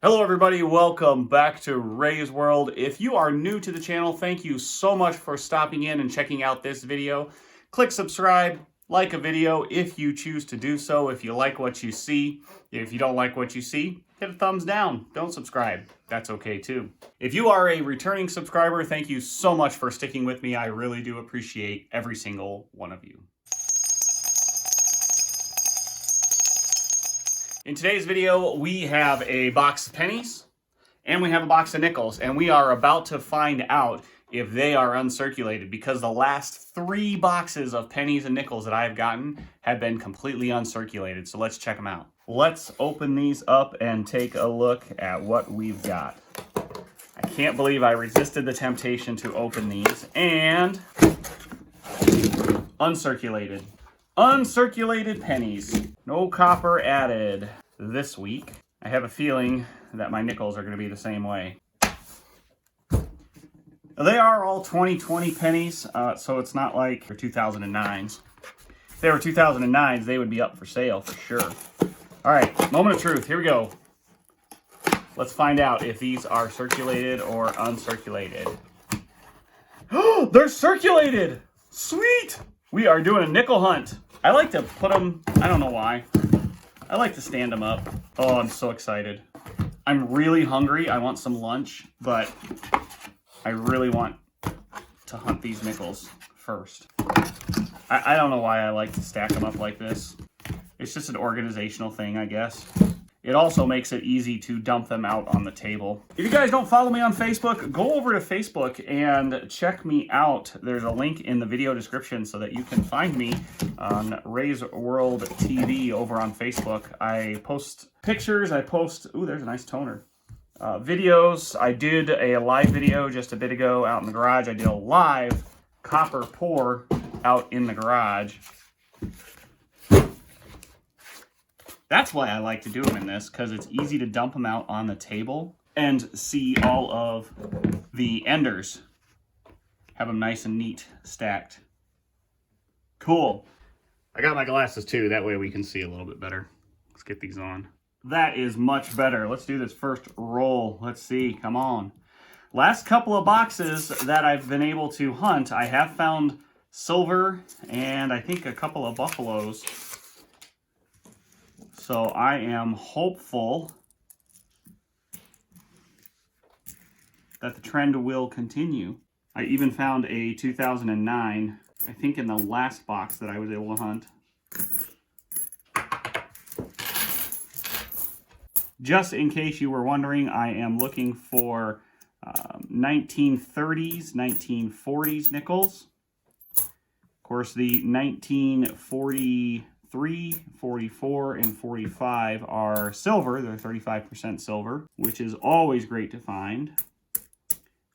Hello everybody, welcome back to Ray's World. If you are new to the channel, thank you so much for stopping in and checking out this video. Click subscribe, like a video if you choose to do so, if you like what you see. If you don't like what you see, hit a thumbs down. Don't subscribe. That's okay too. If you are a returning subscriber, thank you so much for sticking with me. I really do appreciate every single one of you. In today's video, we have a box of pennies and we have a box of nickels, and we are about to find out if they are uncirculated because the last 3 boxes of pennies and nickels that I have gotten have been completely uncirculated. So let's check them out. Let's open these up and take a look at what we've got. I can't believe I resisted the temptation to open these, and uncirculated. Uncirculated pennies. No copper added this week. I have a feeling that my nickels are going to be the same way. They are all 2020 pennies, so it's not like they're 2009s. If they were 2009s, they would be up for sale for sure. All right, moment of truth. Here we go. Let's find out if these are circulated or uncirculated. Oh, they're circulated! Sweet! We are doing a nickel hunt. I like to put them, I don't know why. I like to stand them up. Oh, I'm so excited. I'm really hungry. I want some lunch, but I really want to hunt these nickels first. I don't know why I like to stack them up like this. It's just an organizational thing, I guess. It also makes it easy to dump them out on the table. If you guys don't follow me on Facebook, go over to Facebook and check me out. There's a link in the video description so that you can find me on Ray's World TV over on Facebook. I post pictures, ooh, there's a nice toner. Videos. I did a live video just a bit ago out in the garage. I did a live copper pour out in the garage. That's why I like to do them in this, because it's easy to dump them out on the table and see all of the enders. Have them nice and neat, stacked. Cool. I got my glasses too, that way we can see a little bit better. Let's get these on. That is much better. Let's do this first roll. Let's see, come on. Last couple of boxes that I've been able to hunt, I have found silver and I think a couple of buffaloes. So I am hopeful that the trend will continue. I even found a 2009, I think in the last box that I was able to hunt. Just in case you were wondering, I am looking for 1930s, 1940s nickels. Of course, the 1943, 44, and 45 are silver. They're 35% silver, which is always great to find.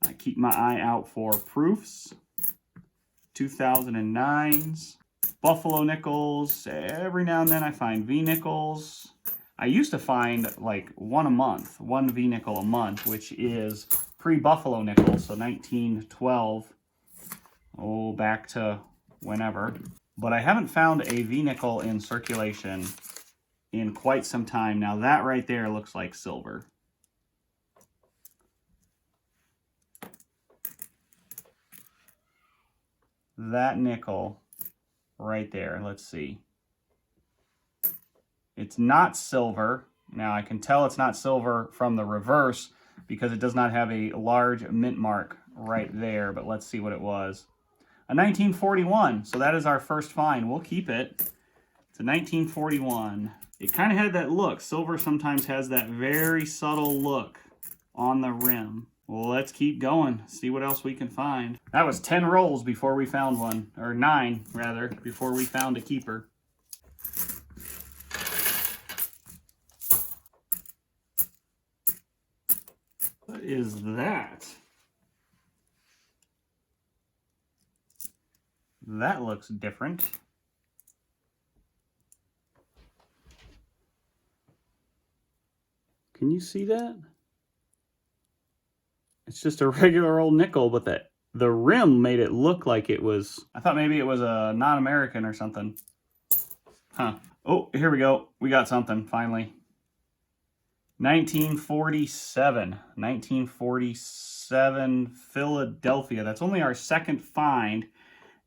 I keep my eye out for proofs. 2009s, buffalo nickels. Every now and then I find V nickels. I used to find like one a month, one V nickel a month, which is pre-buffalo nickels, so 1912. Oh, back to whenever. But I haven't found a V-nickel in circulation in quite some time. Now that right there looks like silver. That nickel right there, let's see. It's not silver. Now I can tell it's not silver from the reverse because it does not have a large mint mark right there, but let's see what it was. A 1941, so that is our first find. We'll keep it. It's a 1941. It kind of had that look. Silver sometimes has that very subtle look on the rim. Well, let's keep going, see what else we can find. That was 10 rolls before we found one, or 9 rather, before we found a keeper. What is that? That looks different. Can you see that? It's just a regular old nickel, but the rim made it look like it was, I thought maybe it was a non-American or something. Huh. Oh, here we go. We got something, finally. 1947 Philadelphia. That's only our second find,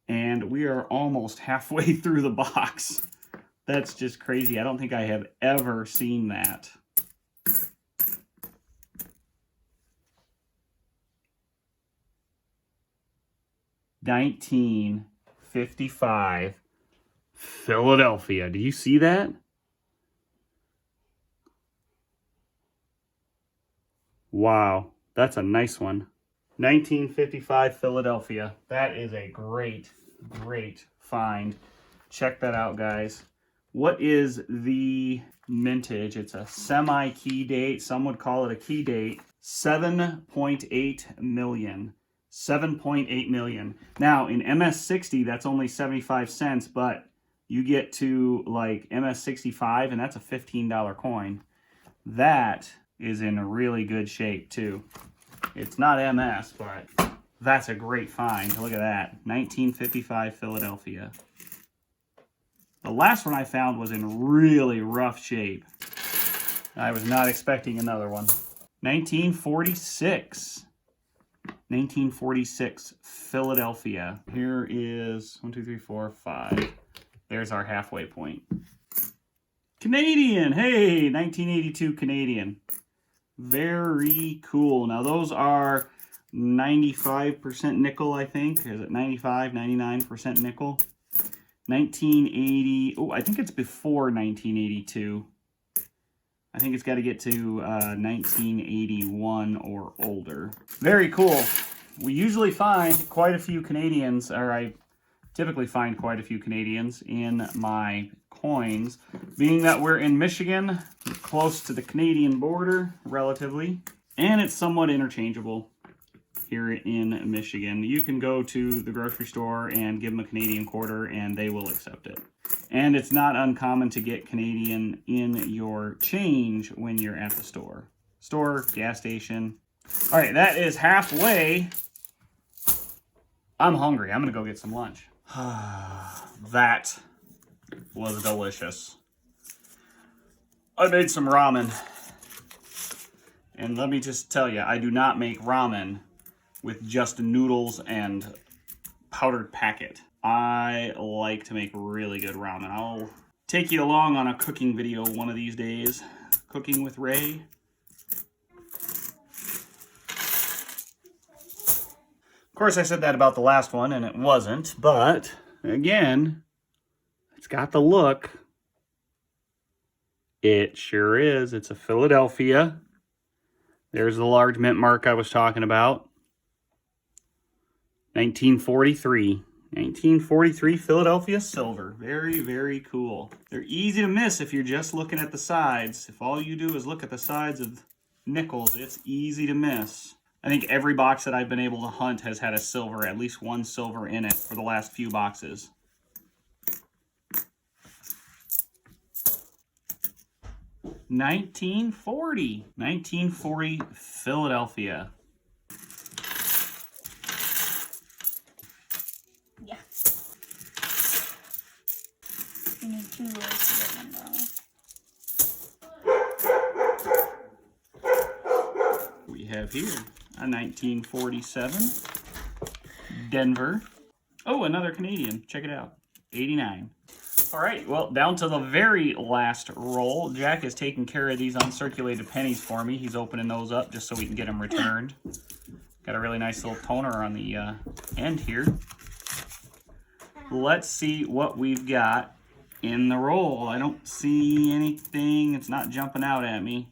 and we are almost halfway through the box. That's just crazy. I don't think I have ever seen that. $19.55 Philadelphia. Do you see that? Wow, that's a nice one. 1955 Philadelphia. That is a great, great find. Check that out, guys. What is the mintage? It's a semi-key date. Some would call it a key date. 7.8 million. 7.8 million. Now, in MS60, that's only 75 cents, but you get to like MS65, and that's a $15 coin. That is in really good shape, too. It's not MS, but that's a great find. Look at that. 1955 Philadelphia. The last one I found was in really rough shape. I was not expecting another one. 1946. 1946 Philadelphia. Here is 1, 2, 3, 4, 5. There's our halfway point. Canadian. Hey, 1982 Canadian. Very cool. Now those are 95% nickel, I think. Is it 95, 99% nickel? 1980. Oh, I think it's before 1982. I think it's got to get to 1981 or older. Very cool. We usually find quite a few Canadians, or I typically find quite a few Canadians in my coins. Being that we're in Michigan, close to the Canadian border, relatively, and it's somewhat interchangeable here in Michigan. You can go to the grocery store and give them a Canadian quarter and they will accept it. And it's not uncommon to get Canadian in your change when you're at the store. Store, gas station. All right, that is halfway. I'm hungry. I'm going to go get some lunch. That was delicious. I made some ramen. And let me just tell you, I do not make ramen with just noodles and powdered packet. I like to make really good ramen. I'll take you along on a cooking video one of these days. Cooking with Ray. Of course, I said that about the last one, and it wasn't. But, again, it's got the look. It sure is. It's a Philadelphia. There's the large mint mark I was talking about. 1943. 1943 Philadelphia silver. Very, very cool. They're easy to miss if you're just looking at the sides. If all you do is look at the sides of nickels, it's easy to miss. I think every box that I've been able to hunt has had a silver, at least one silver in it for the last few boxes. $1940 Philadelphia. Yeah. You need 2 rolls to get one dollar. We have here a 1947 Denver. Oh, another Canadian. Check it out. 89. All right, well, down to the very last roll. Jack is taking care of these uncirculated pennies for me. He's opening those up just so we can get them returned. Got a really nice little toner on the end here. Let's see what we've got in the roll. I don't see anything. It's not jumping out at me.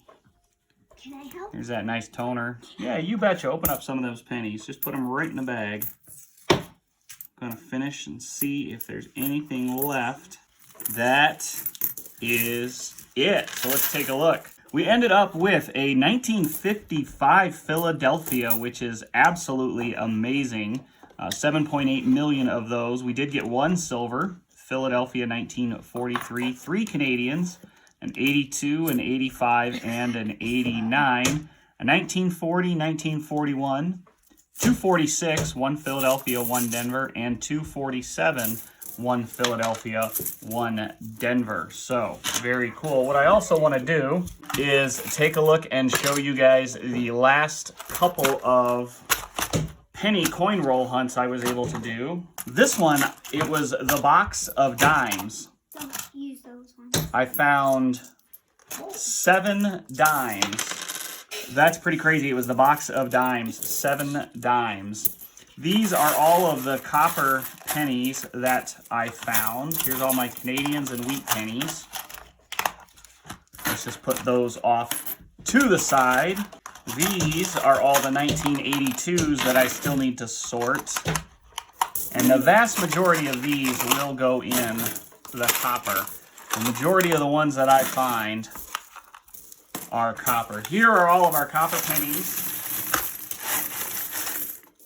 Can I help? Here's that nice toner. Yeah, you betcha. Open up some of those pennies. Just put them right in the bag. Gonna finish and see if there's anything left. That is it. So let's take a look. We ended up with a 1955 Philadelphia, which is absolutely amazing. 7.8 million of those. We did get one silver. Philadelphia 1943. 3 Canadians. An 82, an 85, and an 89. A 1940, 1941. 246, 1 Philadelphia, 1 Denver, and 247, 1 Philadelphia, 1 Denver. So very cool. What I also want to do is take a look and show you guys the last couple of penny coin roll hunts I was able to do. This one, it was the box of dimes. Don't use those ones. I found 7 dimes. That's pretty crazy. It was the box of dimes, 7 dimes. These are all of the copper pennies that I found. Here's all my Canadians and wheat pennies. Let's just put those off to the side. These are all the 1982s that I still need to sort. And the vast majority of these will go in the copper. The majority of the ones that I find are copper. Here are all of our copper pennies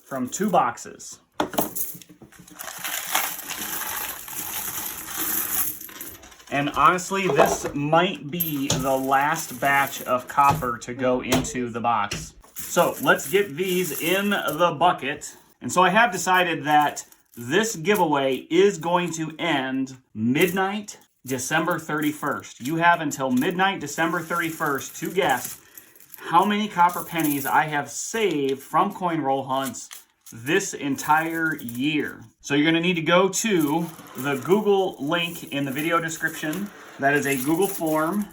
from 2 boxes. And honestly, this might be the last batch of copper to go into the box. So let's get these in the bucket. And so I have decided that this giveaway is going to end midnight, December 31st. You have until midnight, December 31st to guess how many copper pennies I have saved from coin roll hunts this entire year. So you're going to need to go to the Google link in the video description. That is a Google form,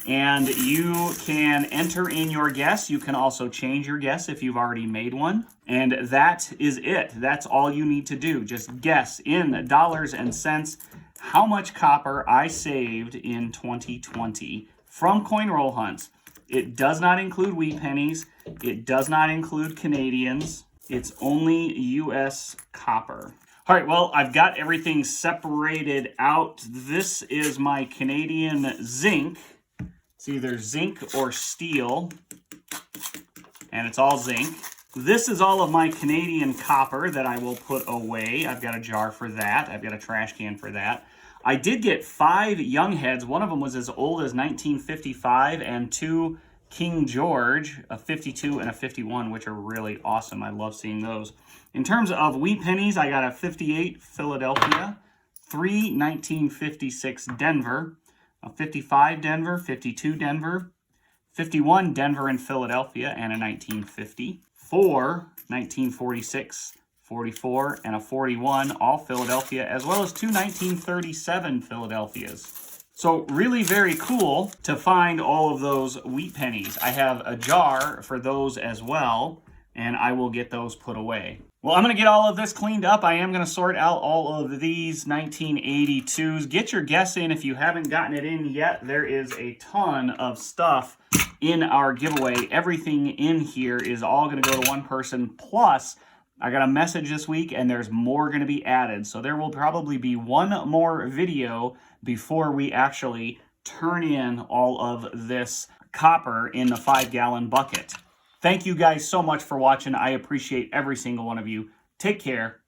and you can enter in your guess. You can also change your guess if you've already made one. And that is it. That's all you need to do. Just guess in dollars and cents how much copper I saved in 2020 from coin roll hunts. It does not include wheat pennies. It does not include Canadians. It's only U.S. copper. All right, well, I've got everything separated out. This is my Canadian zinc. It's either zinc or steel, and it's all zinc. This is all of my Canadian copper that I will put away. I've got a jar for that. I've got a trash can for that. I did get 5 young heads. One of them was as old as 1955, and 2 King George, a 52 and a 51, which are really awesome. I love seeing those. In terms of wheat pennies, I got a 58 Philadelphia, 3 1956 Denver, a 55 Denver, 52 Denver, 51 Denver and Philadelphia, and a 1950, 4 1946, 44, and a 41, all Philadelphia, as well as 2 1937 Philadelphias. So really very cool to find all of those wheat pennies. I have a jar for those as well, and I will get those put away. Well, I'm going to get all of this cleaned up. I am going to sort out all of these 1982s. Get your guess in if you haven't gotten it in yet. There is a ton of stuff in our giveaway. Everything in here is all going to go to one person. Plus, I got a message this week, and there's more going to be added. So there will probably be one more video before we actually turn in all of this copper in the 5-gallon bucket. Thank you guys so much for watching. I appreciate every single one of you. Take care.